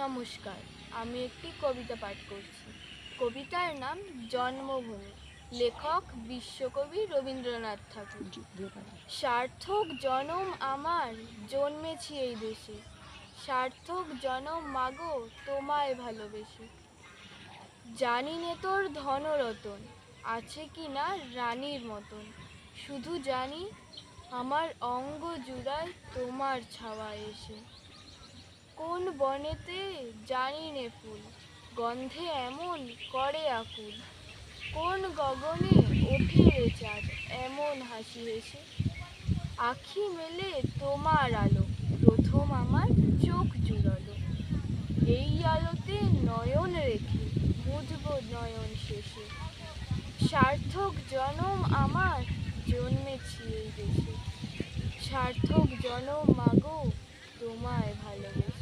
নমস্কার, আমি একটি কবিতা পাঠ করছি। কবিতার নাম জন্মভূমি। লেখক বিশ্বকবি রবীন্দ্রনাথ ঠাকুর। সার্থক জনম আমার, জন্মেছি এই দেশে। সার্থক জনম মাগো, তোমায় ভালোবেসে। জানি নে তোর ধনরতন আছে কি না রানীর মতন, শুধু জানি আমার অঙ্গ জুড়ায় তোমার ছাওয়া এসে। কোন বনেতে জানি নে ফুল, গন্ধে এমন করে আকুল। কোন গগনে ওঠে রে চাঁদ, এমন হাসি হেসে। আখি মেলে তোমার আলো, প্রথম আমার চোখ জুড়ালো। এই আলোতে নয়ন রেখে বুঝবো নয়ন শেষে। সার্থক জনম আমার, জন্মেছি এই দেশে। সার্থক জনম মাগো, তোমায় ভালোবেসে।